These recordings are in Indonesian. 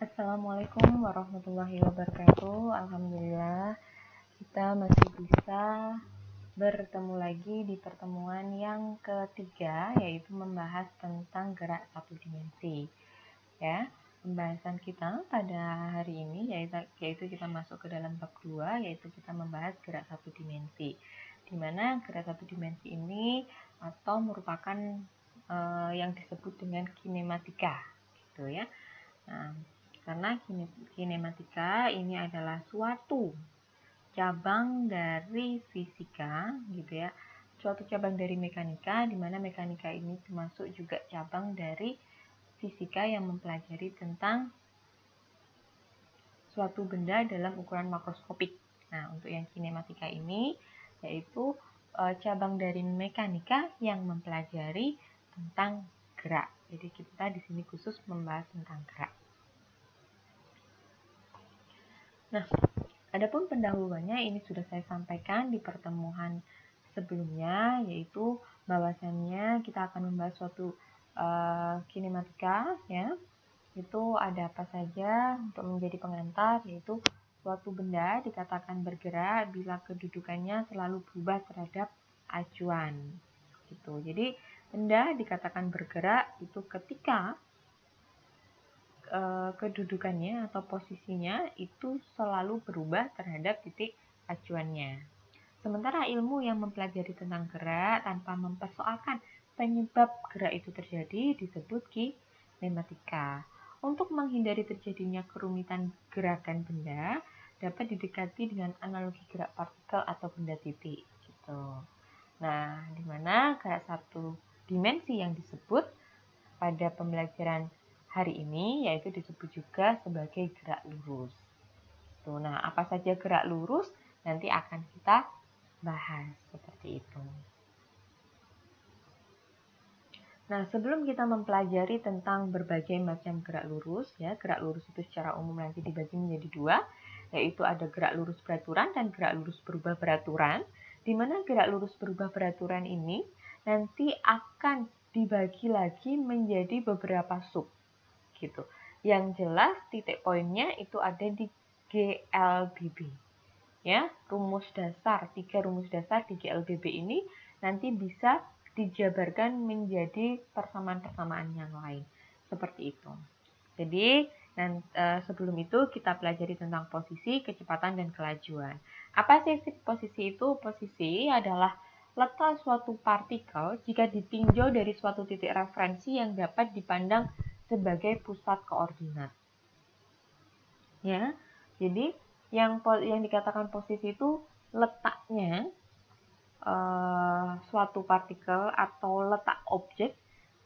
Assalamualaikum warahmatullahi wabarakatuh. Alhamdulillah kita masih bisa bertemu lagi di pertemuan yang ketiga, yaitu membahas tentang gerak satu dimensi. Ya, pembahasan kita pada hari ini yaitu kita masuk ke dalam bab 2, yaitu kita membahas gerak satu dimensi. Di mana gerak satu dimensi ini atau merupakan yang disebut dengan kinematika, gitu ya. Nah, karena kinematika ini adalah suatu cabang dari fisika, gitu ya. Suatu cabang dari mekanika, di mana mekanika ini termasuk juga cabang dari fisika yang mempelajari tentang suatu benda dalam ukuran makroskopik. Nah, untuk yang kinematika ini yaitu cabang dari mekanika yang mempelajari tentang gerak. Jadi kita di sini khusus membahas tentang gerak. Nah, adapun pendahuluannya ini sudah saya sampaikan di pertemuan sebelumnya, yaitu bahwasannya kita akan membahas suatu kinematika, ya. Itu ada apa saja untuk menjadi pengantar, yaitu suatu benda dikatakan bergerak bila kedudukannya selalu berubah terhadap acuan. Gitu. Jadi benda dikatakan bergerak itu ketika kedudukannya atau posisinya itu selalu berubah terhadap titik acuannya. Sementara ilmu yang mempelajari tentang gerak tanpa mempersoalkan penyebab gerak itu terjadi disebut kinematika. Untuk menghindari terjadinya kerumitan gerakan benda, dapat didekati dengan analogi gerak partikel atau benda titik. Gitu. Nah, di mana gerak satu dimensi yang disebut pada pembelajaran hari ini yaitu disebut juga sebagai gerak lurus. Nah, apa saja gerak lurus nanti akan kita bahas seperti itu. Nah, sebelum kita mempelajari tentang berbagai macam gerak lurus, ya, gerak lurus itu secara umum nanti dibagi menjadi dua, yaitu ada gerak lurus beraturan dan gerak lurus berubah beraturan, di mana gerak lurus berubah beraturan ini nanti akan dibagi lagi menjadi beberapa sub. Gitu. Yang jelas titik poinnya itu ada di GLBB. Ya, tiga rumus dasar di GLBB ini nanti bisa dijabarkan menjadi persamaan-persamaan yang lain. Seperti itu. Jadi, sebelum itu kita pelajari tentang posisi, kecepatan, dan kelajuan. Apa sih posisi itu? Posisi adalah letak suatu partikel jika ditinjau dari suatu titik referensi yang dapat dipandang sebagai pusat koordinat. Ya, jadi yang dikatakan posisi itu letaknya suatu partikel atau letak objek,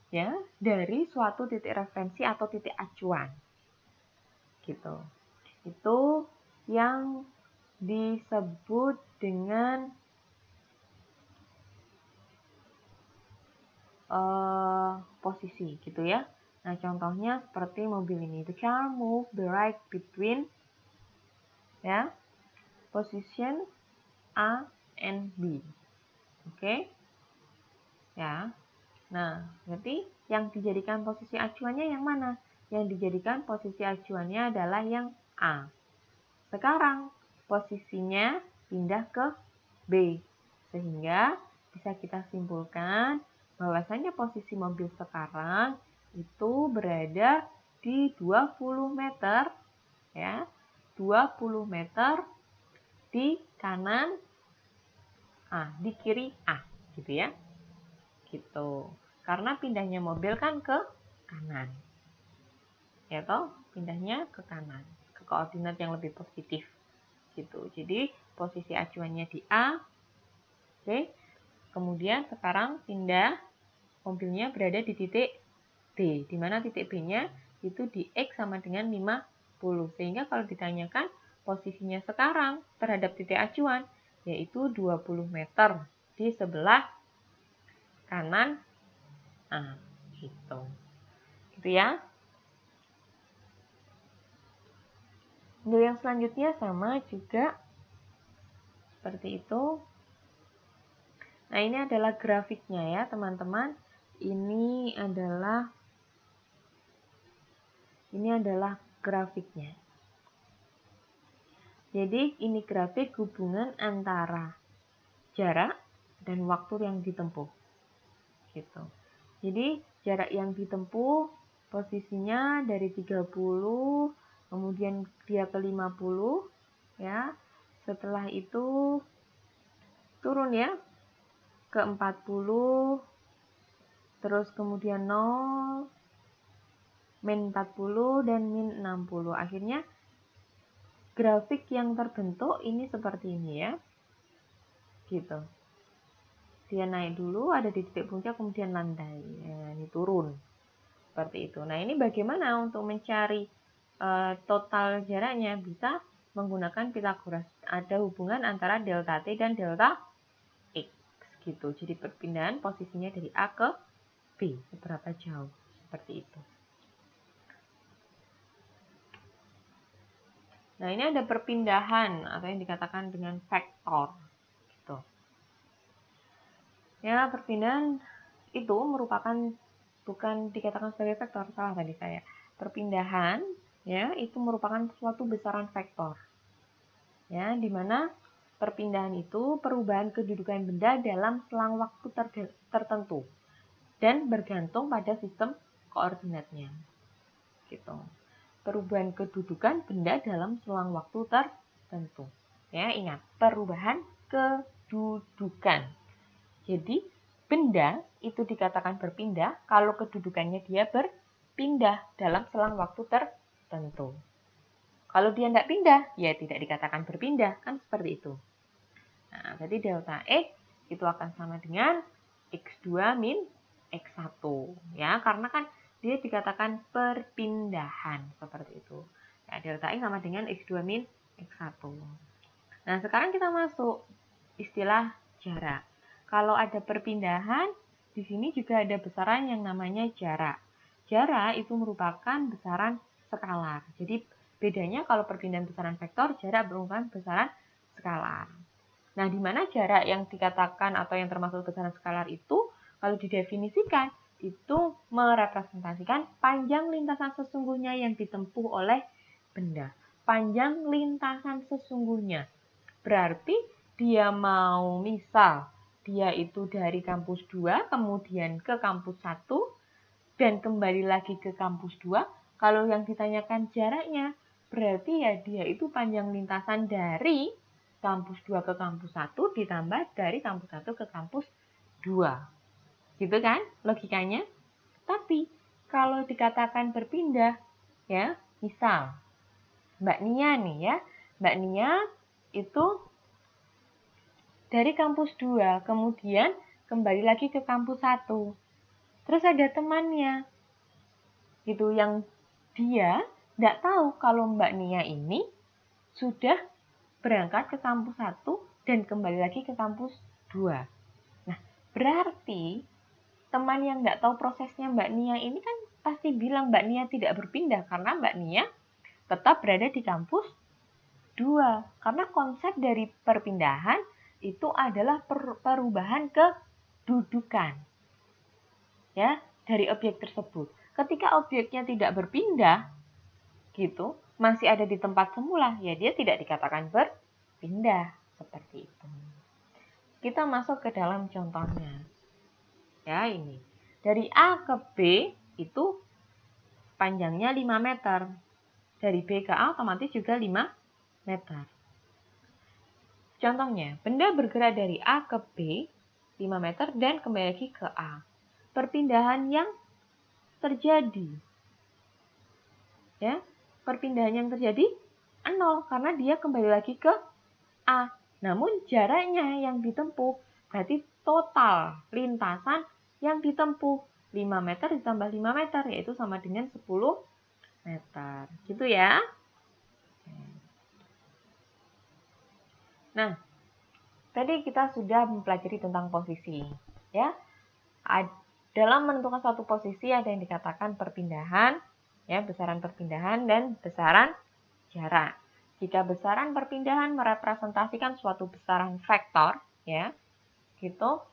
ya, dari suatu titik referensi atau titik acuan. Gitu. Itu yang disebut dengan posisi, gitu ya. Nah, contohnya seperti mobil ini. The car move the right between, ya, position A and B. Oke. Ya. Nah, berarti yang dijadikan posisi acuannya yang mana? Yang dijadikan posisi acuannya adalah yang A. Sekarang posisinya pindah ke B. Sehingga bisa kita simpulkan bahwasanya posisi mobil sekarang itu berada di 20 meter, ya. 20 meter di kanan A, di kiri A, gitu ya. Gitu. Karena pindahnya mobil kan ke kanan. Ya toh, pindahnya ke kanan, ke koordinat yang lebih positif. Gitu. Jadi, posisi acuannya di A. Oke. Kemudian sekarang pindah mobilnya berada di titik D, di mana titik B-nya itu di X sama dengan 50. Sehingga kalau ditanyakan posisinya sekarang terhadap titik acuan, yaitu 20 meter di sebelah kanan. Nah, gitu. Gitu ya. Untuk yang selanjutnya sama juga seperti itu. Nah, ini adalah grafiknya ya, teman-teman. Ini adalah grafiknya. Jadi ini grafik hubungan antara jarak dan waktu yang ditempuh. Gitu. Jadi jarak yang ditempuh posisinya dari 30, kemudian dia ke 50, ya. Setelah itu turun ya ke 40, terus kemudian 0, min 40 dan min 60. Akhirnya grafik yang terbentuk ini seperti ini ya. Gitu. Dia naik dulu, ada di titik puncak, kemudian landai. Ya, ini turun. Seperti itu. Nah, ini bagaimana untuk mencari total jaraknya? Bisa menggunakan Pythagoras. Ada hubungan antara delta T dan delta X. Gitu. Jadi perpindahan posisinya dari A ke B. Seberapa jauh. Seperti itu. Nah, ini ada perpindahan atau yang dikatakan dengan vektor. Gitu. Ya, perpindahan itu merupakan bukan dikatakan sebagai vektor, salah tadi saya. Perpindahan ya, itu merupakan suatu besaran vektor. Ya, di mana perpindahan itu perubahan kedudukan benda dalam selang waktu tertentu dan bergantung pada sistem koordinatnya. Gitu. Perubahan kedudukan benda dalam selang waktu tertentu. Ya, ingat, perubahan kedudukan. Jadi, benda itu dikatakan berpindah kalau kedudukannya dia berpindah dalam selang waktu tertentu. Kalau dia tidak pindah, ya tidak dikatakan berpindah, kan seperti itu. Nah, jadi delta X itu akan sama dengan X2 min X1. Ya, karena kan dia dikatakan perpindahan, seperti itu. Ya, delta X sama dengan X2 min X1. Nah, sekarang kita masuk istilah jarak. Kalau ada perpindahan, di sini juga ada besaran yang namanya jarak. Jarak itu merupakan besaran skalar. Jadi bedanya kalau perpindahan besaran vektor, jarak merupakan besaran skalar. Nah, di mana jarak yang dikatakan atau yang termasuk besaran skalar itu, kalau didefinisikan, itu merepresentasikan panjang lintasan sesungguhnya yang ditempuh oleh benda. Panjang lintasan sesungguhnya. Berarti dia mau misal dia itu dari kampus 2 kemudian ke kampus 1 dan kembali lagi ke kampus 2. Kalau yang ditanyakan jaraknya, berarti ya dia itu panjang lintasan dari kampus 2 ke kampus 1 ditambah dari kampus 1 ke kampus 2. Gitu kan logikanya? Tapi kalau dikatakan berpindah, ya misal Mbak Nia nih ya, Mbak Nia itu dari kampus 2, kemudian kembali lagi ke kampus 1. Terus ada temannya, gitu, yang dia tidak tahu kalau Mbak Nia ini sudah berangkat ke kampus 1 dan kembali lagi ke kampus 2. Nah, berarti teman yang tidak tahu prosesnya Mbak Nia ini kan pasti bilang Mbak Nia tidak berpindah karena Mbak Nia tetap berada di kampus 2. Karena konsep dari perpindahan itu adalah perubahan kedudukan ya dari objek tersebut. Ketika objeknya tidak berpindah gitu, masih ada di tempat semula, ya dia tidak dikatakan berpindah seperti itu. Kita masuk ke dalam contohnya. Ya, ini. Dari A ke B itu panjangnya 5 meter. Dari B ke A otomatis juga 5 meter. Contohnya, benda bergerak dari A ke B 5 meter dan kembali lagi ke A. Perpindahan yang terjadi. Ya, perpindahan yang terjadi 0 karena dia kembali lagi ke A. Namun jaraknya yang ditempuh berarti total lintasan yang ditempuh 5 meter ditambah 5 meter yaitu sama dengan 10 meter. Gitu ya. Nah, tadi kita sudah mempelajari tentang posisi, ya. Dalam menentukan suatu posisi ada yang dikatakan perpindahan, ya, besaran perpindahan dan besaran jarak. Jika besaran perpindahan merepresentasikan suatu besaran vektor, ya, gitu.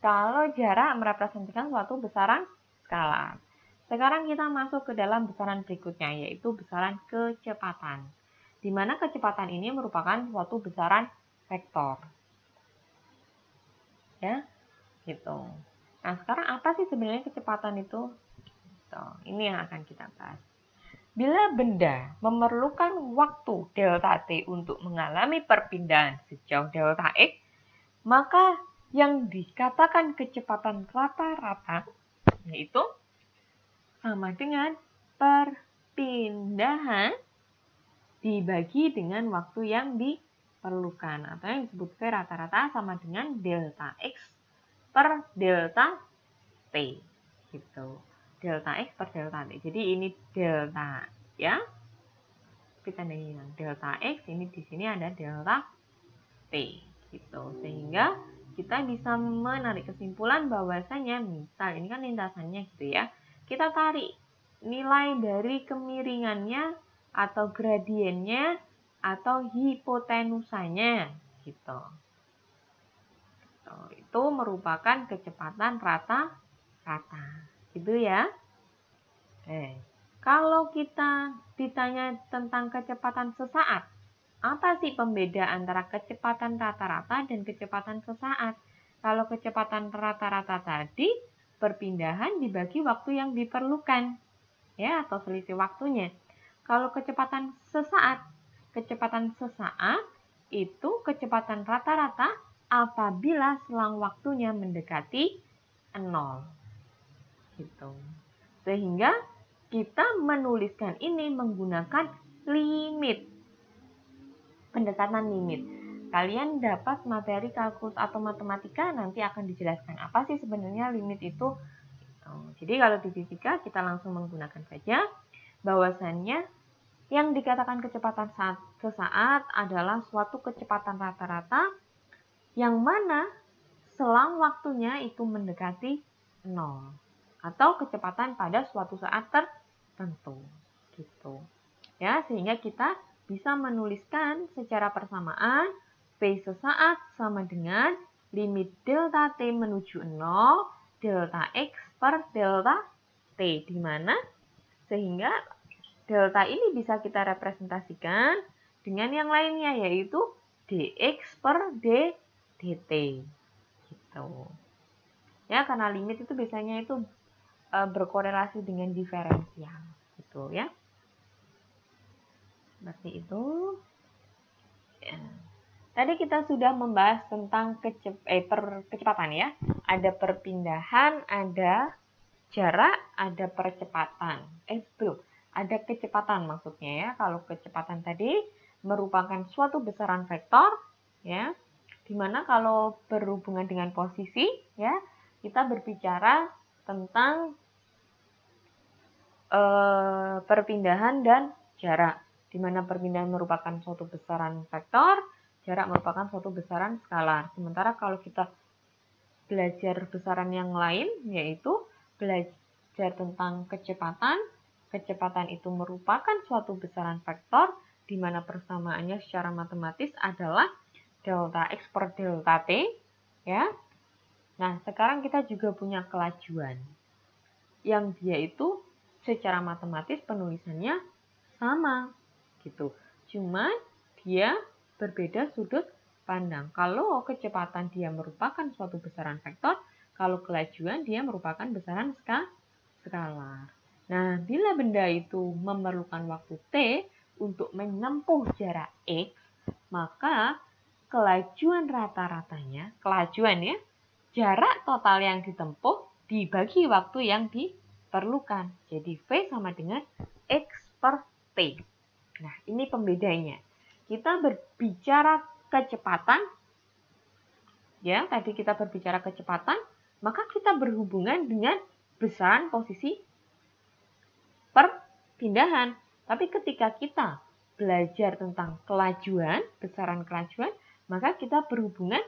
Kalau jarak merepresentasikan suatu besaran skalar. Sekarang kita masuk ke dalam besaran berikutnya, yaitu besaran kecepatan. Di mana kecepatan ini merupakan suatu besaran vektor. Ya, gitu. Nah, sekarang apa sih sebenarnya kecepatan itu? Ini yang akan kita bahas. Bila benda memerlukan waktu delta t untuk mengalami perpindahan sejauh delta x, maka yang dikatakan kecepatan rata-rata yaitu sama dengan perpindahan dibagi dengan waktu yang diperlukan, atau yang disebut V rata-rata sama dengan delta x per delta t gitu. Delta x per delta t. Jadi ini delta ya. Kita dengan delta x, ini di sini ada delta t gitu. Sehingga kita bisa menarik kesimpulan bahwasanya misal ini kan lintasannya gitu ya. Kita tarik nilai dari kemiringannya atau gradiennya atau hipotenusanya gitu. Itu merupakan kecepatan rata-rata. Gitu ya. Kalau kita ditanya tentang kecepatan sesaat, apa sih pembeda antara kecepatan rata-rata dan kecepatan sesaat? Kalau kecepatan rata-rata tadi, perpindahan dibagi waktu yang diperlukan, ya, atau selisih waktunya. Kalau kecepatan sesaat itu kecepatan rata-rata apabila selang waktunya mendekati 0. Gitu. Sehingga kita menuliskan ini menggunakan limit. Pendekatan limit. Kalian dapat materi kalkulus atau matematika nanti akan dijelaskan apa sih sebenarnya limit itu. Jadi kalau di fisika kita langsung menggunakan saja bahwasannya yang dikatakan kecepatan sesaat adalah suatu kecepatan rata-rata yang mana selang waktunya itu mendekati 0 atau kecepatan pada suatu saat tertentu gitu. Ya, sehingga kita bisa menuliskan secara persamaan V sesaat sama dengan limit delta T menuju 0 delta X per delta T, di mana sehingga delta ini bisa kita representasikan dengan yang lainnya yaitu dx per dt gitu. Ya, karena limit itu biasanya itu berkorelasi dengan diferensial gitu ya. Seperti itu. Ya. Tadi kita sudah membahas tentang kecepatan ya. Ada perpindahan, ada jarak, ada percepatan. Belum. Ada kecepatan maksudnya ya. Kalau kecepatan tadi merupakan suatu besaran vektor ya. Dimana kalau berhubungan dengan posisi ya, kita berbicara tentang perpindahan dan jarak. Dimana perpindahan merupakan suatu besaran vektor, jarak merupakan suatu besaran skalar. Sementara kalau kita belajar besaran yang lain, yaitu belajar tentang kecepatan. Kecepatan itu merupakan suatu besaran vektor, di mana persamaannya secara matematis adalah delta X per delta T. Ya. Nah, sekarang kita juga punya kelajuan, yang dia itu secara matematis penulisannya sama gitu. Cuma dia berbeda sudut pandang. Kalau kecepatan dia merupakan suatu besaran vektor, kalau kelajuan dia merupakan besaran skalar. Nah, bila benda itu memerlukan waktu T untuk menempuh jarak X, maka kelajuan rata-ratanya, kelajuan ya, jarak total yang ditempuh dibagi waktu yang diperlukan. Jadi V sama dengan X per T. Nah, ini pembedanya. Kita berbicara kecepatan, ya, tadi kita berbicara kecepatan, maka kita berhubungan dengan besaran posisi perpindahan. Tapi ketika kita belajar tentang kelajuan, besaran kelajuan, maka kita berhubungan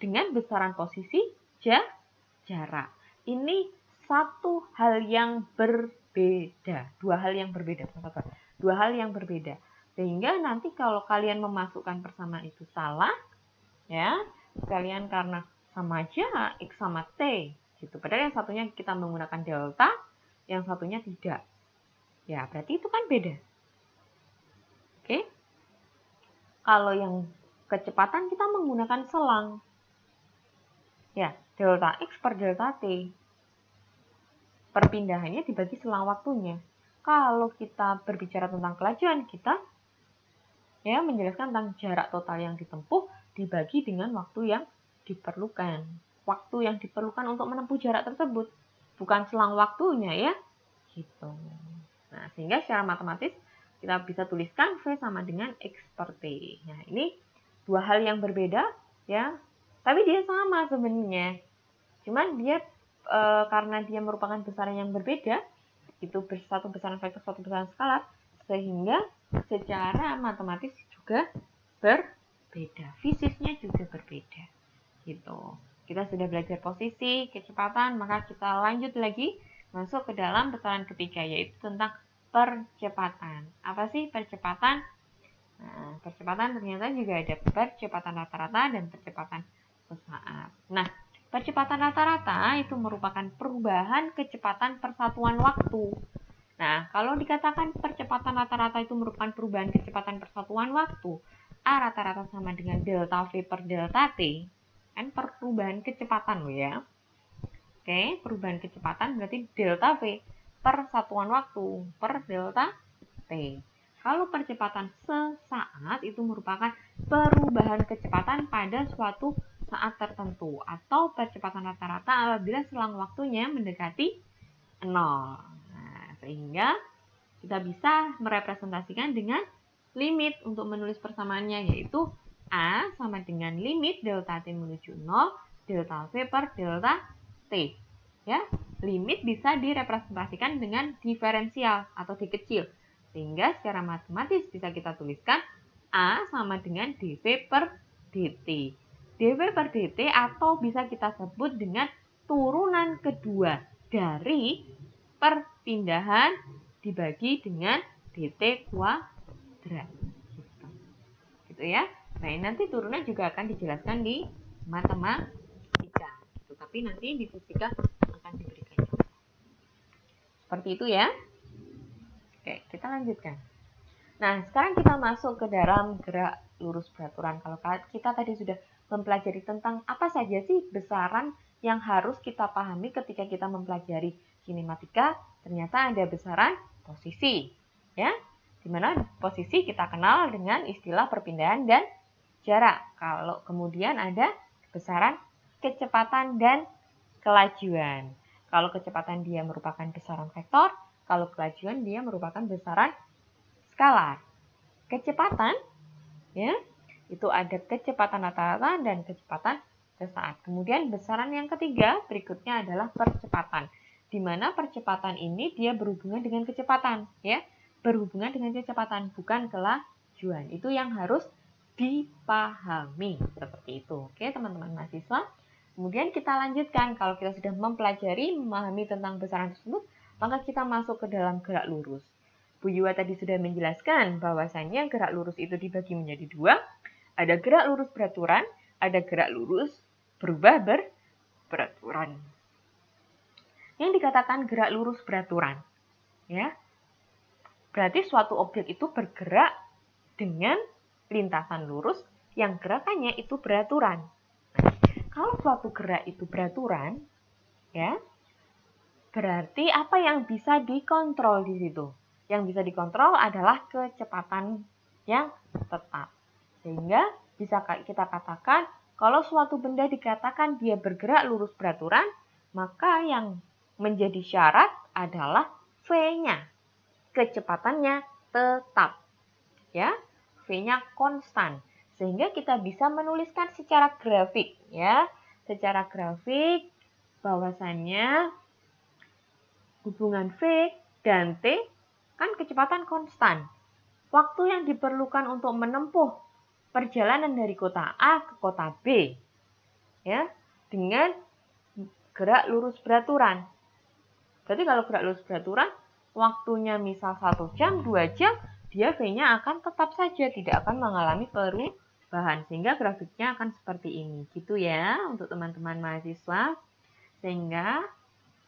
dengan besaran posisi jarak. Ini satu hal yang berbeda, dua hal yang berbeda. Sehingga nanti kalau kalian memasukkan persamaan itu salah, ya, kalian karena sama aja X sama T gitu. Padahal yang satunya kita menggunakan delta, yang satunya tidak. Ya, berarti itu kan beda. Oke? Kalau yang kecepatan kita menggunakan selang. Ya, delta X per delta T. Perpindahannya dibagi selang waktunya. Kalau kita berbicara tentang kelajuan, kita ya menjelaskan tentang jarak total yang ditempuh dibagi dengan waktu yang diperlukan. Waktu yang diperlukan untuk menempuh jarak tersebut. Bukan selang waktunya ya. Gitu. Nah, sehingga secara matematis kita bisa tuliskan V sama dengan X per T. Nah, ini dua hal yang berbeda ya. Tapi dia sama sebenarnya. Cuman dia karena dia merupakan besaran yang berbeda, itu satu besaran vektor, satu besaran skalar, sehingga secara matematis juga berbeda. Fisiknya juga berbeda. Gitu. Kita sudah belajar posisi, kecepatan, maka kita lanjut lagi masuk ke dalam besaran ketiga, yaitu tentang percepatan. Apa sih percepatan? Nah, percepatan ternyata juga ada percepatan rata-rata dan percepatan sesaat. Nah, percepatan rata-rata itu merupakan perubahan kecepatan persatuan waktu. Nah, kalau dikatakan percepatan rata-rata itu merupakan perubahan kecepatan persatuan waktu, A rata-rata sama dengan delta V per delta T, kan perubahan kecepatan loh ya. Oke, perubahan kecepatan berarti delta V per satuan waktu per delta T. Kalau percepatan sesaat itu merupakan perubahan kecepatan pada suatu saat tertentu atau percepatan rata-rata apabila selang waktunya mendekati 0. Nah, sehingga kita bisa merepresentasikan dengan limit untuk menulis persamaannya, yaitu A sama dengan limit delta T menuju 0 delta V per delta T. Ya, limit bisa direpresentasikan dengan diferensial atau D kecil. Sehingga secara matematis bisa kita tuliskan A sama dengan dV per dt. dV per dt atau bisa kita sebut dengan turunan kedua dari perpindahan dibagi dengan dt kuadrat. Gitu ya. Nah, nanti turunan juga akan dijelaskan di matematika. Tapi nanti di fisika akan diberikan contoh. Seperti itu ya. Oke, kita lanjutkan. Nah, sekarang kita masuk ke dalam gerak lurus beraturan. Kalau kita tadi sudah mempelajari tentang apa saja sih besaran yang harus kita pahami ketika kita mempelajari kinematika, ternyata ada besaran posisi, ya. Di mana posisi kita kenal dengan istilah perpindahan dan jarak. Kalau kemudian ada besaran kecepatan dan kelajuan. Kalau kecepatan dia merupakan besaran vektor, kalau kelajuan dia merupakan besaran skalar. Kecepatan ya, itu ada kecepatan rata-rata dan kecepatan sesaat. Kemudian besaran yang ketiga berikutnya adalah percepatan. Di mana percepatan ini dia berhubungan dengan kecepatan ya. Berhubungan dengan kecepatan bukan kelajuan. Itu yang harus dipahami seperti itu. Oke, teman-teman mahasiswa. Kemudian kita lanjutkan, kalau kita sudah mempelajari, memahami tentang besaran tersebut, maka kita masuk ke dalam gerak lurus. Bu Yua tadi sudah menjelaskan bahwasannya gerak lurus itu dibagi menjadi dua. Ada gerak lurus beraturan, ada gerak lurus berubah beraturan. Yang dikatakan gerak lurus beraturan, ya, berarti suatu objek itu bergerak dengan lintasan lurus yang gerakannya itu beraturan. Nah, kalau suatu gerak itu beraturan, ya, berarti apa yang bisa dikontrol di situ? Yang bisa dikontrol adalah kecepatan yang tetap. Sehingga bisa kita katakan kalau suatu benda dikatakan dia bergerak lurus beraturan, maka yang menjadi syarat adalah V-nya. Kecepatannya tetap. Ya, V-nya konstan. Sehingga kita bisa menuliskan secara grafik, ya. Secara grafik bahwasannya hubungan V dan T kan kecepatan konstan. Waktu yang diperlukan untuk menempuh perjalanan dari kota A ke kota B, ya, dengan gerak lurus beraturan. Berarti kalau gerak lurus beraturan, waktunya misal 1 jam, 2 jam, dia V-nya akan tetap saja, tidak akan mengalami perubahan. Sehingga grafiknya akan seperti ini. Gitu ya, untuk teman-teman mahasiswa. Sehingga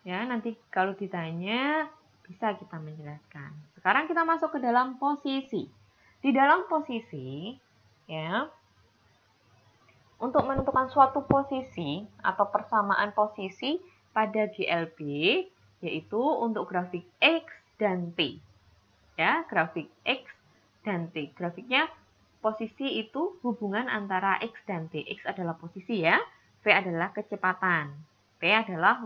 Ya, nanti kalau ditanya bisa kita menjelaskan. Sekarang kita masuk ke dalam posisi. Di dalam posisi, ya, untuk menentukan suatu posisi atau persamaan posisi pada GLB, yaitu untuk grafik X dan T. Ya, grafik X dan T. Grafiknya posisi itu hubungan antara X dan T. X adalah posisi ya, V adalah kecepatan, T adalah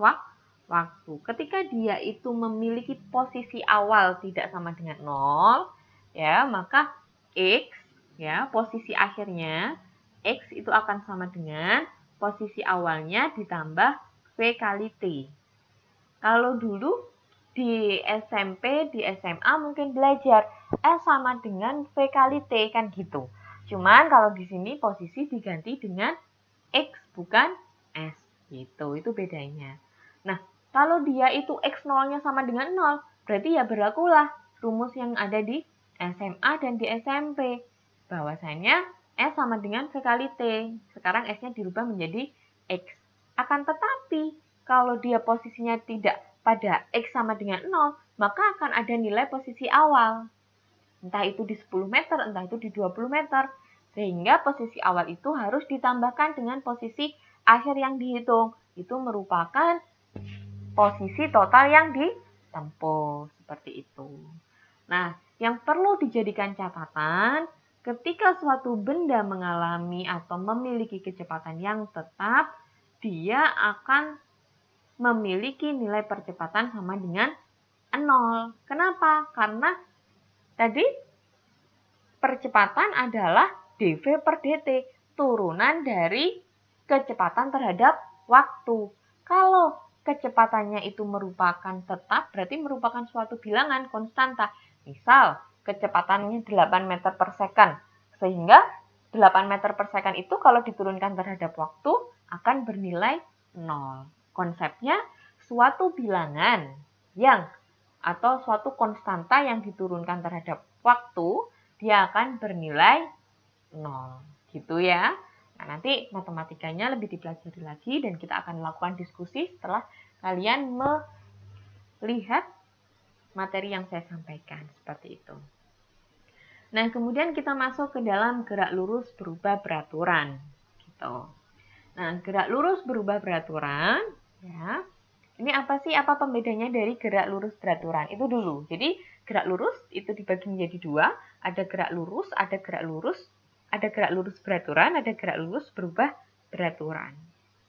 waktu. Ketika dia itu memiliki posisi awal tidak sama dengan 0, ya, maka X, ya, posisi akhirnya X itu akan sama dengan posisi awalnya ditambah V kali T. Kalau dulu di SMP, di SMA mungkin belajar sama dengan V kali T kan gitu. Cuman kalau di sini posisi diganti dengan X bukan S gitu. Itu bedanya. Nah, kalau dia itu X0-nya sama dengan 0, berarti ya berlakulah rumus yang ada di SMA dan di SMP. Bahwasanya S sama dengan V kali T. Sekarang S-nya dirubah menjadi X. Akan tetapi, kalau dia posisinya tidak pada X sama dengan 0, maka akan ada nilai posisi awal. Entah itu di 10 meter, entah itu di 20 meter. Sehingga posisi awal itu harus ditambahkan dengan posisi akhir yang dihitung. Itu merupakan posisi total yang ditempuh. Seperti itu. Nah, yang perlu dijadikan catatan, ketika suatu benda mengalami atau memiliki kecepatan yang tetap, dia akan memiliki nilai percepatan sama dengan 0. Kenapa? Karena tadi percepatan adalah dv per dt, turunan dari kecepatan terhadap waktu. Kalau kecepatannya itu merupakan tetap, berarti merupakan suatu bilangan konstanta. Misal, kecepatannya 8 meter per second, sehingga 8 meter per second itu kalau diturunkan terhadap waktu akan bernilai 0. Konsepnya, suatu bilangan yang atau suatu konstanta yang diturunkan terhadap waktu, dia akan bernilai 0. Gitu ya. Nah, nanti matematikanya lebih dipelajari lagi dan kita akan melakukan diskusi setelah kalian melihat materi yang saya sampaikan. Seperti itu. Nah, kemudian kita masuk ke dalam gerak lurus berubah beraturan. Gitu. Nah, gerak lurus berubah beraturan, ya. Ini apa sih? Apa pembedanya dari gerak lurus beraturan? Itu dulu. Jadi, gerak lurus itu dibagi menjadi dua. Ada gerak lurus, ada gerak lurus. Ada gerak lurus beraturan, ada gerak lurus berubah beraturan.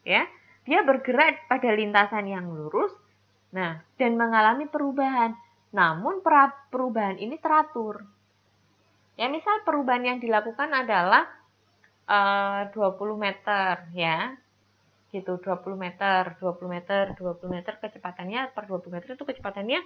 Ya, dia bergerak pada lintasan yang lurus, nah, dan mengalami perubahan. Namun, perubahan ini teratur. Ya, misal perubahan yang dilakukan adalah 20 meter, ya. Gitu, 20 meter, 20 meter, 20 meter kecepatannya per 20 meter itu kecepatannya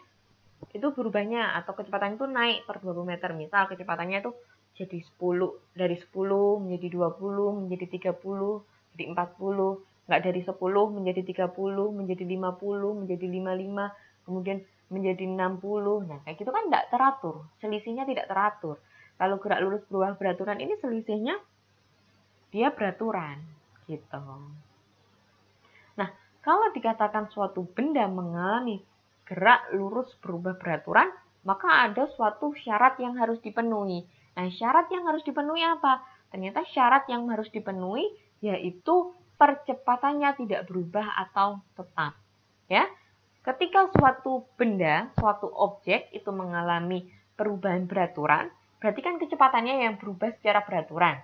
itu berubahnya atau kecepatan itu naik per 20 meter. Misal kecepatannya itu jadi 10, dari 10 menjadi 20, menjadi 30, jadi 40, enggak dari 10 menjadi 30, menjadi 50, menjadi 55, kemudian menjadi 60. Nah, kayak gitu kan enggak teratur, selisihnya tidak teratur. Kalau gerak lurus berubah beraturan ini selisihnya dia beraturan gitu. Nah, kalau dikatakan suatu benda mengalami gerak lurus berubah beraturan, maka ada suatu syarat yang harus dipenuhi. Nah, syarat yang harus dipenuhi apa? Ternyata syarat yang harus dipenuhi yaitu percepatannya tidak berubah atau tetap. Ya, ketika suatu benda, suatu objek itu mengalami perubahan beraturan, berarti kan kecepatannya yang berubah secara beraturan.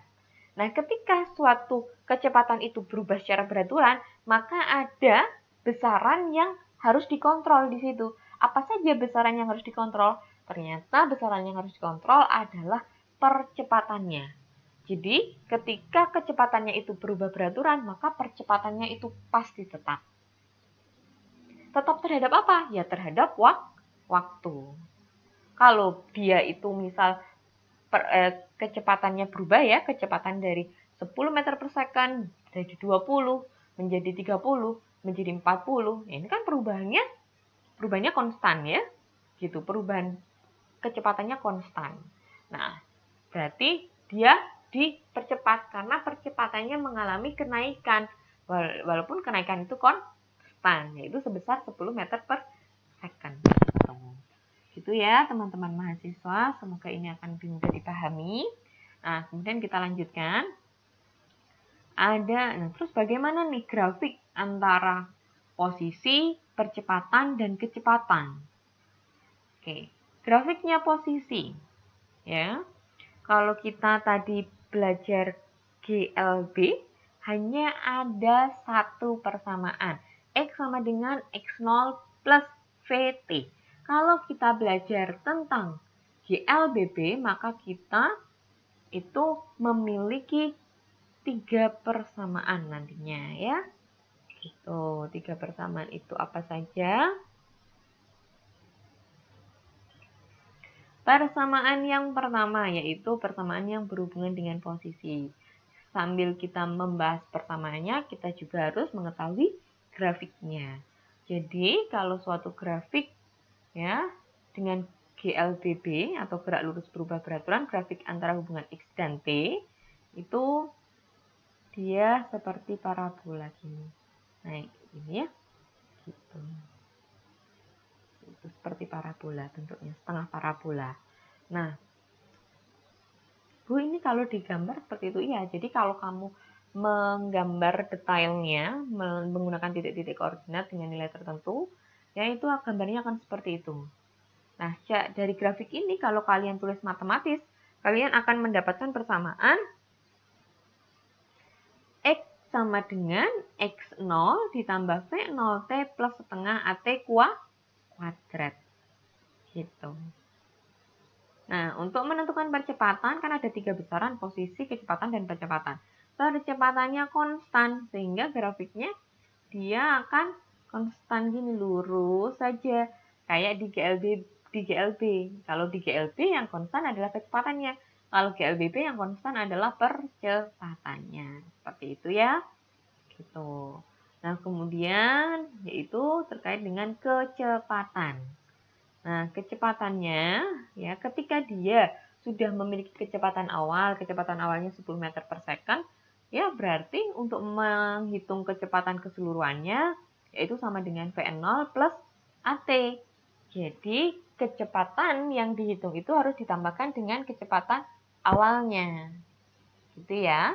Nah, ketika suatu kecepatan itu berubah secara beraturan, maka ada besaran yang harus dikontrol di situ. Apa saja besaran yang harus dikontrol? Ternyata besaran yang harus dikontrol adalah percepatannya. Jadi, ketika kecepatannya itu berubah beraturan, maka percepatannya itu pasti tetap. Tetap terhadap apa? Ya, terhadap waktu. Kalau dia itu misal kecepatannya berubah ya, kecepatan dari 10 meter per second dari 20 menjadi 30 menjadi 40. Ya, ini kan perubahannya konstan ya. Gitu, perubahan kecepatannya konstan. Nah, berarti dia dipercepat karena percepatannya mengalami kenaikan. Walaupun kenaikan itu konstan. kecepatan, yaitu sebesar 10 meter per second. Gitu ya teman-teman mahasiswa, semoga ini akan lebih mudah dipahami. Nah, kemudian kita lanjutkan. Terus bagaimana nih grafik antara posisi, percepatan, dan kecepatan? Oke, grafiknya posisi. Ya, kalau kita tadi belajar GLB, hanya ada satu persamaan. X sama dengan X0 plus VT. Kalau kita belajar tentang GLBB, maka kita itu memiliki 3 persamaan nantinya ya. Gitu, 3 persamaan itu apa saja? Persamaan yang pertama yaitu persamaan yang berhubungan dengan posisi. Sambil kita membahas persamaannya, kita juga harus mengetahui grafiknya. Jadi, kalau suatu grafik ya dengan GLBB atau gerak lurus berubah beraturan, grafik antara hubungan X dan T itu dia seperti parabola gini. Nah, ini ya. Gitu. Itu seperti parabola bentuknya, setengah parabola. Nah, Bu, ini kalau digambar seperti itu iya. Jadi kalau kamu menggambar detailnya menggunakan titik-titik koordinat dengan nilai tertentu, ya itu gambarnya akan seperti itu. Nah, dari grafik ini kalau kalian tulis matematis, kalian akan mendapatkan persamaan X sama dengan X0 ditambah V0T plus setengah AT kuadrat. Gitu. Nah, untuk menentukan percepatan kan ada 3 besaran, posisi, kecepatan, dan percepatan. Percepatannya konstan, sehingga grafiknya dia akan konstan gini, lurus saja. Kayak di GLB. Kalau di GLB yang konstan adalah kecepatannya. Kalau GLBB yang konstan adalah percepatannya. Seperti itu ya. Gitu. Nah, kemudian yaitu terkait dengan kecepatan. Nah, kecepatannya ya ketika dia sudah memiliki kecepatan awalnya 10 meter per second, ya berarti untuk menghitung kecepatan keseluruhannya yaitu sama dengan V0 plus AT. Jadi, kecepatan yang dihitung itu harus ditambahkan dengan kecepatan awalnya. Gitu ya.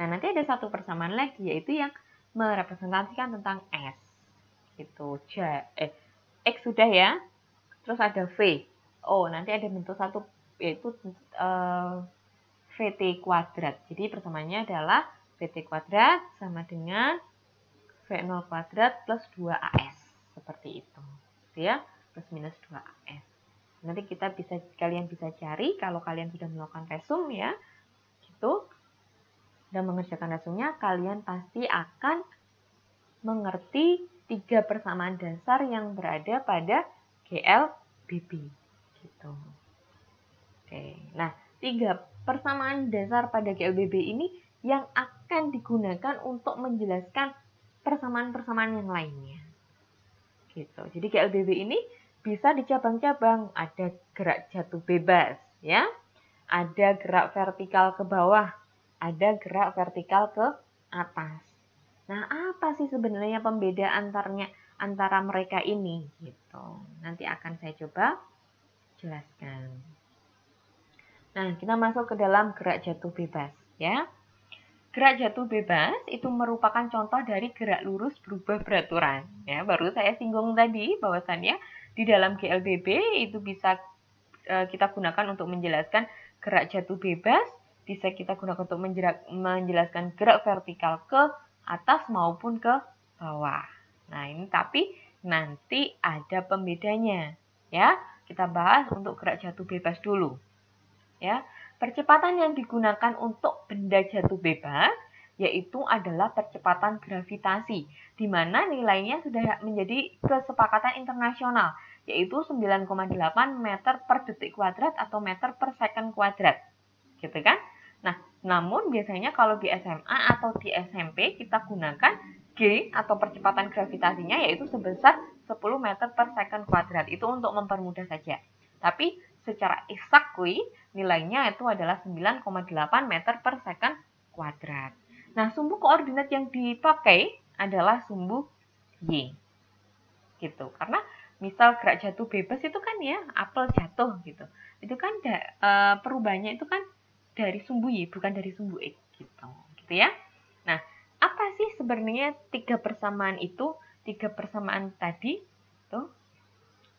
Nah, nanti ada satu persamaan lagi yaitu yang merepresentasikan tentang S. Gitu. X sudah ya. Terus ada V. Oh, nanti ada bentuk satu yaitu VT kuadrat. Jadi persamaannya adalah VT kuadrat sama dengan V0 kuadrat plus 2AS. Seperti itu. Gitu ya. Plus minus 2AS. Nanti kalian bisa cari kalau kalian sudah melakukan resum ya. Gitu. Dan mengerjakan resumnya, kalian pasti akan mengerti 3 persamaan dasar yang berada pada GLBB. Gitu. Oke. Nah, 3 persamaan dasar pada GLBB ini yang akan digunakan untuk menjelaskan persamaan-persamaan yang lainnya. Gitu. Jadi GLBB ini bisa dicabang-cabang. Ada gerak jatuh bebas, ya. Ada gerak vertikal ke bawah, ada gerak vertikal ke atas. Nah, apa sih sebenarnya pembeda antara mereka ini? Gitu. Nanti akan saya coba jelaskan. Nah, kita masuk ke dalam gerak jatuh bebas, ya. Gerak jatuh bebas itu merupakan contoh dari gerak lurus berubah beraturan. Ya, baru saya singgung tadi bahwasannya di dalam GLBB itu bisa kita gunakan untuk menjelaskan gerak jatuh bebas, bisa kita gunakan untuk menjelaskan gerak vertikal ke atas maupun ke bawah. Nah, ini tapi nanti ada pembedanya, ya. Kita bahas untuk gerak jatuh bebas dulu. Ya, percepatan yang digunakan untuk benda jatuh bebas yaitu adalah percepatan gravitasi, di mana nilainya sudah menjadi kesepakatan internasional, yaitu 9,8 meter per detik kuadrat atau meter per second kuadrat. Gitu kan? Nah, namun biasanya kalau di SMA atau di SMP kita gunakan G atau percepatan gravitasinya yaitu sebesar 10 meter per second kuadrat. Itu untuk mempermudah saja. Tapi secara exactly nilainya itu adalah 9,8 meter per second kuadrat. Nah, sumbu koordinat yang dipakai adalah sumbu Y. gitu. Karena misal gerak jatuh bebas itu kan ya apel jatuh gitu. Itu kan perubahannya itu kan dari sumbu Y bukan dari sumbu X gitu. Gitu ya. Nah, apa sih sebenarnya tiga persamaan itu? Tiga persamaan tadi tuh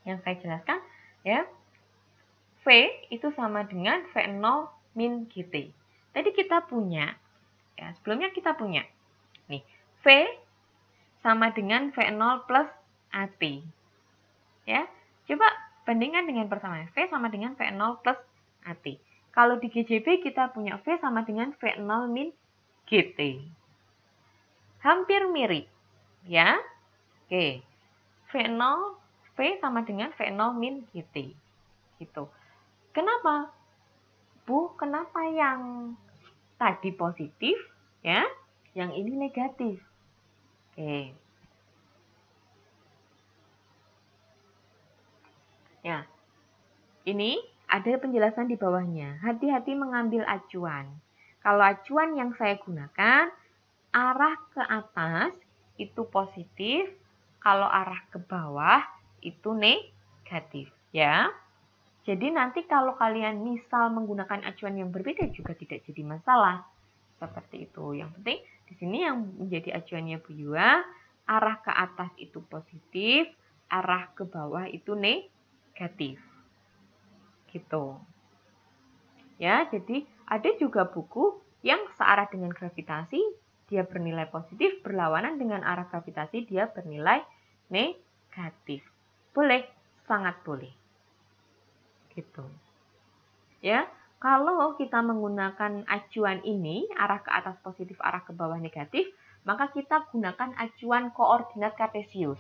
yang saya jelaskan ya. V itu sama dengan V0 min GT. Tadi kita punya ya, sebelumnya kita punya nih V sama dengan V0 plus AT. Ya, coba bandingkan dengan persamaan V sama dengan V0 plus AT. Kalau di GJB kita punya V sama dengan V0 min GT. Hampir mirip, ya. Oke, V0 V sama dengan V0 min GT. Gitu. Kenapa? Bu, kenapa yang tadi positif, ya? Yang ini negatif. Oke. Ya, ini ada penjelasan di bawahnya. Hati-hati mengambil acuan. Kalau acuan yang saya gunakan, arah ke atas itu positif, kalau arah ke bawah itu negatif. Ya. Jadi nanti kalau kalian misal menggunakan acuan yang berbeda juga tidak jadi masalah. Seperti itu. Yang penting di sini yang menjadi acuannya Bu Yua, arah ke atas itu positif, arah ke bawah itu negatif. Gitu. Ya, jadi ada juga buku yang searah dengan gravitasi, dia bernilai positif, berlawanan dengan arah gravitasi, dia bernilai negatif. Boleh, sangat boleh. Gitu. Ya, kalau kita menggunakan acuan ini, arah ke atas positif, arah ke bawah negatif, maka kita gunakan acuan koordinat kartesius.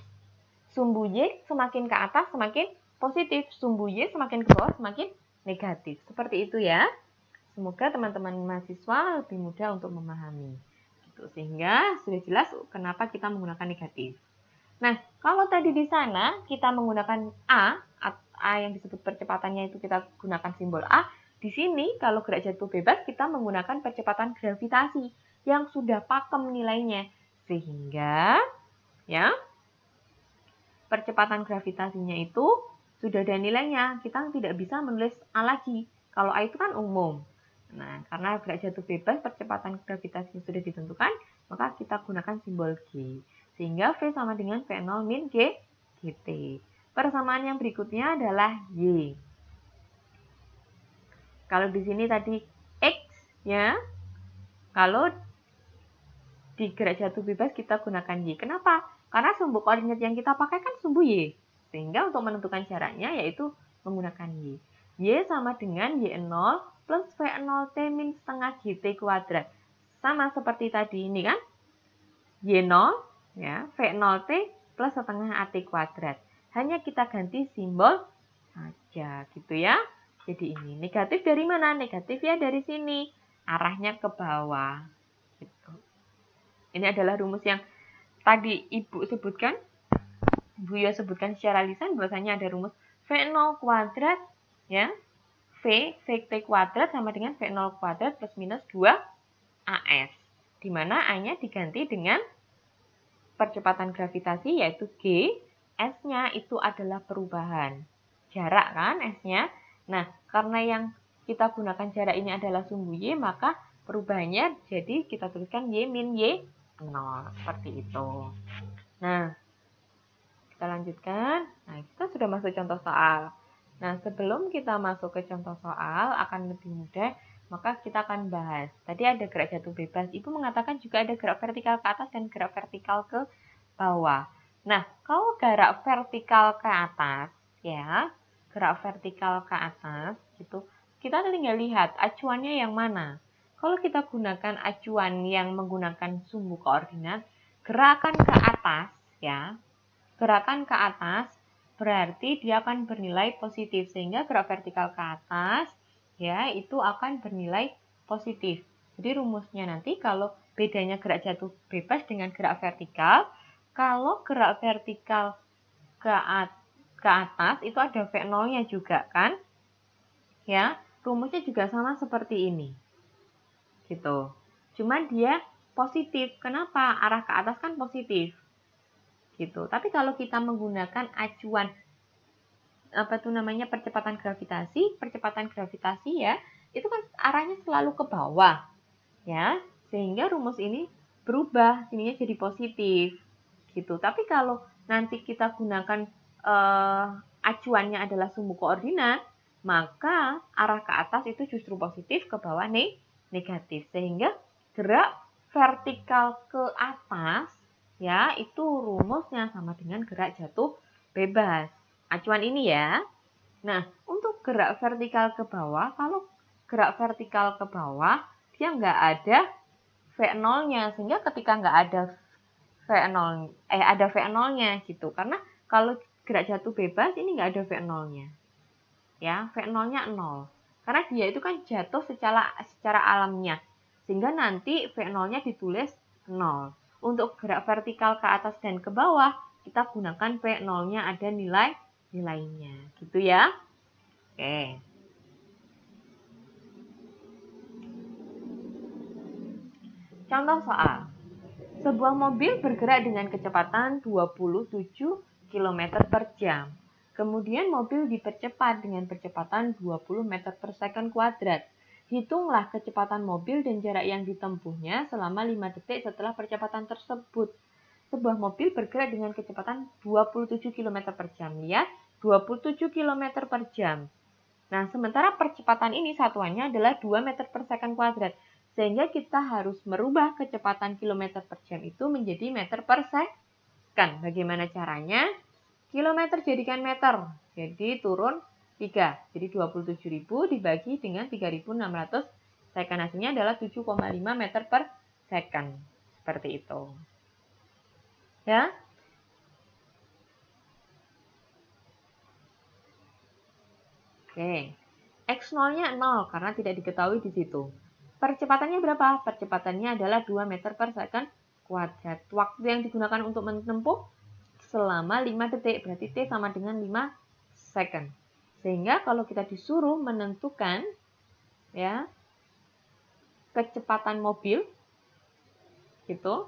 Sumbu Y semakin ke atas semakin positif, sumbu Y semakin ke bawah semakin negatif. Seperti itu ya. Semoga teman-teman mahasiswa lebih mudah untuk memahami. Gitu. Sehingga sudah jelas kenapa kita menggunakan negatif. Nah, kalau tadi di sana kita menggunakan A yang disebut percepatannya itu kita gunakan simbol A. Di sini kalau gerak jatuh bebas kita menggunakan percepatan gravitasi yang sudah pakem nilainya. Sehingga ya percepatan gravitasinya itu sudah ada nilainya. Kita tidak bisa menulis A lagi. Kalau A itu kan umum. Nah, karena gerak jatuh bebas percepatan gravitasinya sudah ditentukan, maka kita gunakan simbol G. Sehingga V sama dengan V0 min G GT. Persamaan yang berikutnya adalah Y. Kalau di sini tadi X ya. Kalau di gerak jatuh bebas kita gunakan Y. Kenapa? Karena sumbu koordinat yang kita pakai kan sumbu Y. Sehingga untuk menentukan jaraknya yaitu menggunakan Y. Y sama dengan Y0 plus V0T min setengah GT kuadrat. Sama seperti tadi ini kan. Y0 ya, V0T plus setengah AT kuadrat. Hanya kita ganti simbol saja gitu ya. Jadi ini negatif dari mana? Negatif ya dari sini. Arahnya ke bawah. Gitu. Ini adalah rumus yang tadi Ibu sebutkan. Bu Yua sebutkan secara lisan bahwasanya ada rumus V0 kuadrat ya. VT kuadrat sama dengan V0 kuadrat plus minus 2 AS. Di mana A-nya diganti dengan percepatan gravitasi yaitu G. S-nya itu adalah perubahan jarak kan S-nya. Nah, karena yang kita gunakan jarak ini adalah sumbu Y, maka perubahannya jadi kita tuliskan Y min Y0. Seperti itu. Nah, kita lanjutkan. Nah, kita sudah masuk contoh soal. Nah, sebelum kita masuk ke contoh soal, akan lebih mudah, maka kita akan bahas. Tadi ada gerak jatuh bebas. Ibu mengatakan juga ada gerak vertikal ke atas dan gerak vertikal ke bawah. Nah, kalau gerak vertikal ke atas, ya, gerak vertikal ke atas, gitu, kita tinggal lihat acuannya yang mana. Kalau kita gunakan acuan yang menggunakan sumbu koordinat, gerakan ke atas, ya, gerakan ke atas berarti dia akan bernilai positif. Sehingga gerak vertikal ke atas, ya, itu akan bernilai positif. Jadi rumusnya nanti kalau bedanya gerak jatuh bebas dengan gerak vertikal, kalau gerak vertikal ke atas itu ada V0-nya juga kan? Ya, rumusnya juga sama seperti ini. Gitu. Cuma dia positif. Kenapa? Arah ke atas kan positif. gitu. Tapi kalau kita menggunakan acuan percepatan gravitasi ya, itu kan arahnya selalu ke bawah ya, sehingga rumus ini berubah, sininya jadi positif gitu. Tapi kalau nanti kita gunakan acuannya adalah sumbu koordinat, maka arah ke atas itu justru positif, ke bawah negatif, sehingga gerak vertikal ke atas ya itu rumusnya sama dengan gerak jatuh bebas. Acuan ini ya. Nah, untuk gerak vertikal ke bawah, kalau gerak vertikal ke bawah, dia nggak ada V0-nya. Sehingga ketika nggak ada ada V0-nya gitu. Karena kalau gerak jatuh bebas, ini nggak ada V0-nya. Ya, V0-nya 0. Karena dia itu kan jatuh secara alamnya. Sehingga nanti V0-nya ditulis 0. Untuk gerak vertikal ke atas dan ke bawah, kita gunakan V0-nya ada nilainya. Gitu ya. Oke. Contoh soal. Sebuah mobil bergerak dengan kecepatan 27 km per jam. Kemudian mobil dipercepat dengan kecepatan 20 meter per second kuadrat. Hitunglah kecepatan mobil dan jarak yang ditempuhnya selama 5 detik setelah percepatan tersebut. Sebuah mobil bergerak dengan kecepatan 27 km per jam. Lihat, 27 km per jam. Nah, sementara percepatan ini satuannya adalah 2 meter per second kuadrat. Sehingga kita harus merubah kecepatan kilometer per jam itu menjadi meter per second. Bagaimana caranya? Kilometer jadikan meter. Jadi turun 3. Jadi 27.000 dibagi dengan 3.600 second. Hasilnya adalah 7,5 meter per second. Seperti itu. Ya. Oke. X0-nya 0 karena tidak diketahui di situ. Percepatannya berapa? Percepatannya adalah 2 meter per second kuadrat. Waktu yang digunakan untuk menempuh selama 5 detik. Berarti T sama dengan 5 second. Sehingga kalau kita disuruh menentukan ya kecepatan mobil gitu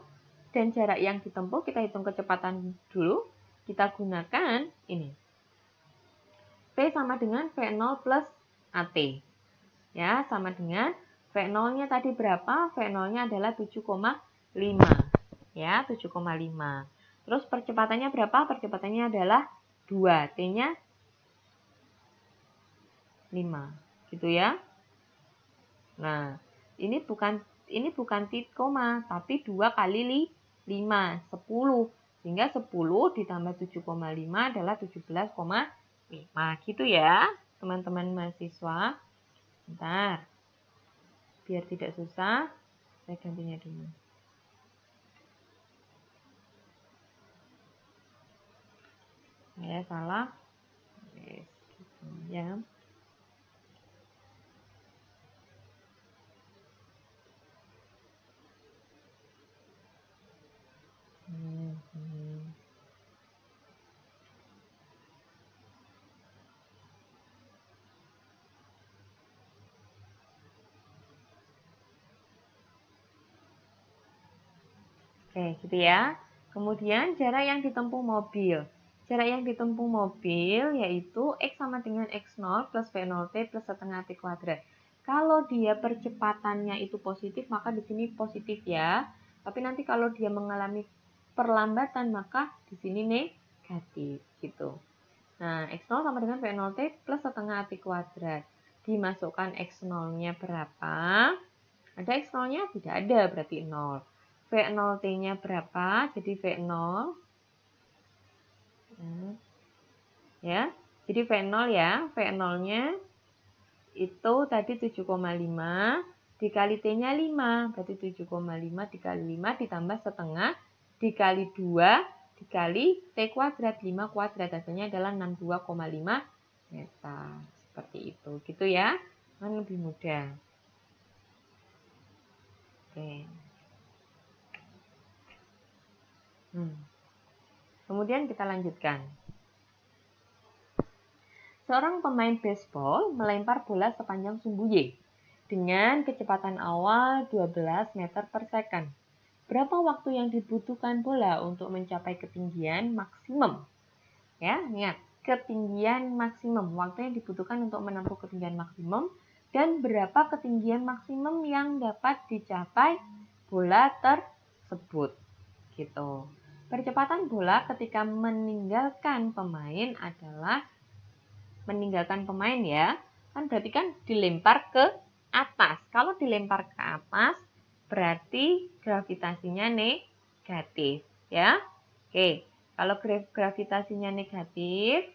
dan jarak yang ditempuh, kita hitung kecepatan dulu. Kita gunakan ini. T sama dengan V0 plus AT. Ya, sama dengan V0-nya tadi berapa? V0-nya adalah 7,5. Ya, 7,5. Terus percepatannya berapa? Percepatannya adalah 2. T-nya 5. Gitu ya. Nah, ini bukan titik koma, tapi 2 kali 5, 10. Sehingga 10 ditambah 7,5 adalah 17,5. Gitu ya, teman-teman mahasiswa. Bentar. Biar tidak susah, saya gantinya dulu. Saya salah. Yes, gitu ya. Oke, gitu ya. Kemudian jarak yang ditempuh mobil. Jarak yang ditempuh mobil yaitu X sama dengan X0 plus V0T plus setengah T kuadrat. Kalau dia percepatannya itu positif, maka di sini positif ya. Tapi nanti kalau dia mengalami perlambatan, maka di sini negatif gitu. Nah, X0 sama dengan V0T plus setengah T kuadrat. Dimasukkan X0-nya berapa? Ada X0-nya? Tidak ada, berarti 0. V0T-nya berapa? Jadi V0. Ya. Jadi V0 ya. V0-nya itu tadi 7,5 dikali T-nya 5. Berarti 7,5 dikali 5 ditambah setengah dikali 2 dikali T kuadrat. 5 kuadrat. Hasilnya adalah 62,5 meter. Seperti itu. Gitu ya. Kan lebih mudah. Oke. Kemudian kita lanjutkan. Seorang pemain baseball melempar bola sepanjang sumbu Y dengan kecepatan awal 12 meter per second. berapa waktu yang dibutuhkan bola untuk mencapai ketinggian maksimum? Ya, ingat, ketinggian maksimum, waktu yang dibutuhkan untuk menempuh ketinggian maksimum, dan berapa ketinggian maksimum yang dapat dicapai bola tersebut. Gitu. Percepatan bola ketika meninggalkan pemain adalah meninggalkan pemain ya. Kan berarti kan dilempar ke atas. Kalau dilempar ke atas berarti gravitasinya negatif ya. Oke, kalau gravitasinya negatif,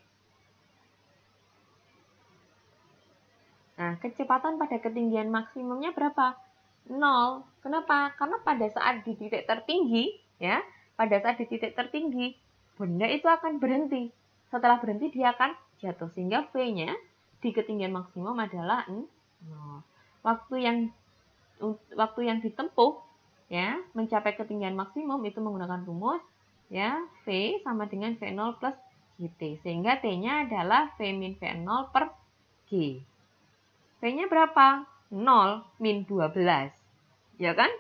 nah kecepatan pada ketinggian maksimumnya berapa? 0. Kenapa? Karena pada saat di titik tertinggi, ya, pada saat di titik tertinggi, benda itu akan berhenti. Setelah berhenti dia akan jatuh sehingga V-nya di ketinggian maksimum adalah 0. Waktu yang ditempuh ya mencapai ketinggian maksimum itu menggunakan rumus ya V sama dengan V0 plus GT sehingga T-nya adalah V min V0 per G. V-nya berapa? 0 min 12. Ya kan?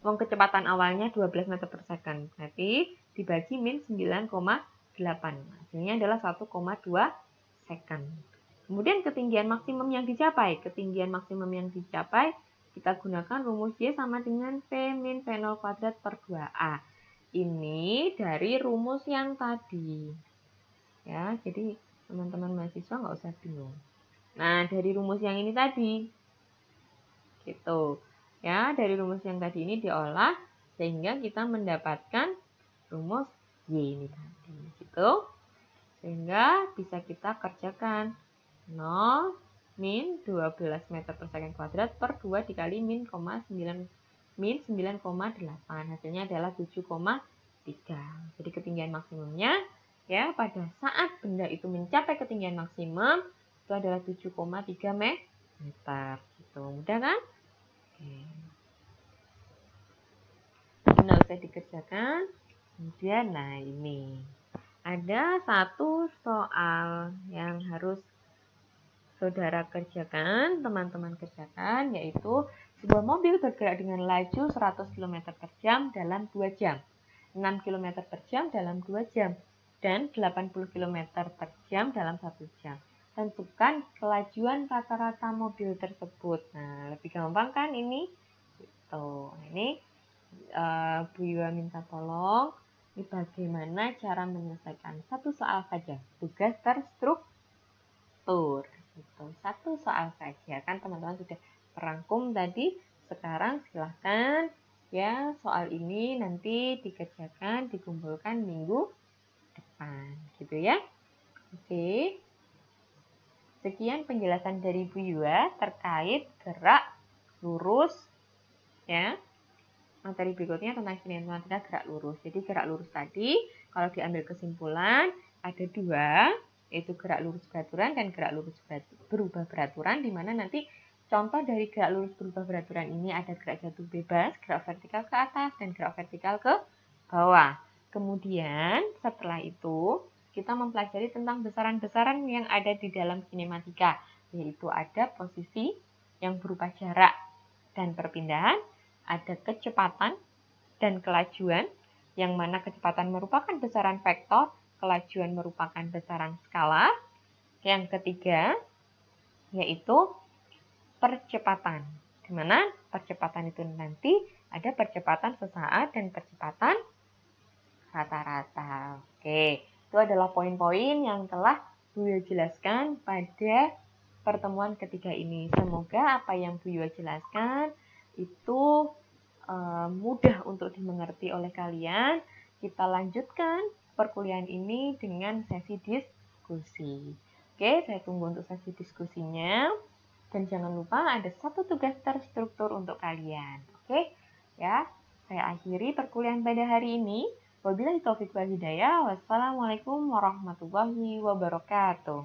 Kecepatan awalnya 12 meter per second. Berarti dibagi min 9,8. Hasilnya adalah 1,2 second. Kemudian ketinggian maksimum yang dicapai. Ketinggian maksimum yang dicapai kita gunakan rumus Y sama dengan V min V0 kuadrat per 2A. Ini dari rumus yang tadi. Ya, jadi teman-teman mahasiswa nggak usah bingung. Nah, dari rumus yang ini tadi. Gitu. Ya, dari rumus yang tadi ini diolah sehingga kita mendapatkan rumus Y ini tadi. Gitu. Sehingga bisa kita kerjakan 0 min 12 meter per second kuadrat per 2 dikali min 9,8. Hasilnya adalah 7,3. Jadi ketinggian maksimumnya ya pada saat benda itu mencapai ketinggian maksimum itu adalah 7,3 meter. Gitu. Mudah kan? Oke. Nah, usah dikerjakan. Kemudian nah ini. Ada satu soal yang harus saudara kerjakan, teman-teman kerjakan, yaitu sebuah mobil bergerak dengan laju 100 km per jam dalam 2 jam, 6 km per jam dalam 2 jam, dan 80 km per jam dalam 1 jam. Tentukan kelajuan rata-rata mobil tersebut. Nah, lebih gampang kan ini? Gitu. Ini Bu Yua minta tolong. Ini bagaimana cara menyelesaikan satu soal saja. Tugas terstruktur. Gitu. Satu soal saja. Kan teman-teman sudah merangkum tadi. Sekarang silahkan ya soal ini nanti dikerjakan, dikumpulkan minggu depan. Gitu ya. Oke. Sekian penjelasan dari Bu Yua terkait gerak lurus ya. Materi berikutnya tentang kimia matematika gerak lurus. Jadi gerak lurus tadi kalau diambil kesimpulan ada dua, yaitu gerak lurus beraturan dan gerak lurus berubah beraturan, di mana nanti contoh dari gerak lurus berubah beraturan ini ada gerak jatuh bebas, gerak vertikal ke atas, dan gerak vertikal ke bawah. Kemudian setelah itu kita mempelajari tentang besaran-besaran yang ada di dalam kinematika, yaitu ada posisi yang berupa jarak dan perpindahan, ada kecepatan dan kelajuan, yang mana kecepatan merupakan besaran vektor, kelajuan merupakan besaran skalar. Yang ketiga, yaitu percepatan. Di mana percepatan itu nanti ada percepatan sesaat dan percepatan rata-rata. Oke, itu adalah poin-poin yang telah Bu Yua jelaskan pada pertemuan ketiga ini. Semoga apa yang Bu Yua jelaskan itu mudah untuk dimengerti oleh kalian. Kita lanjutkan perkuliahan ini dengan sesi diskusi. Oke, saya tunggu untuk sesi diskusinya. Dan jangan lupa ada satu tugas terstruktur untuk kalian. Oke, ya. Saya akhiri perkuliahan pada hari ini. Wabillahi taufiq wal hidayah. Wassalamualaikum warahmatullahi wabarakatuh.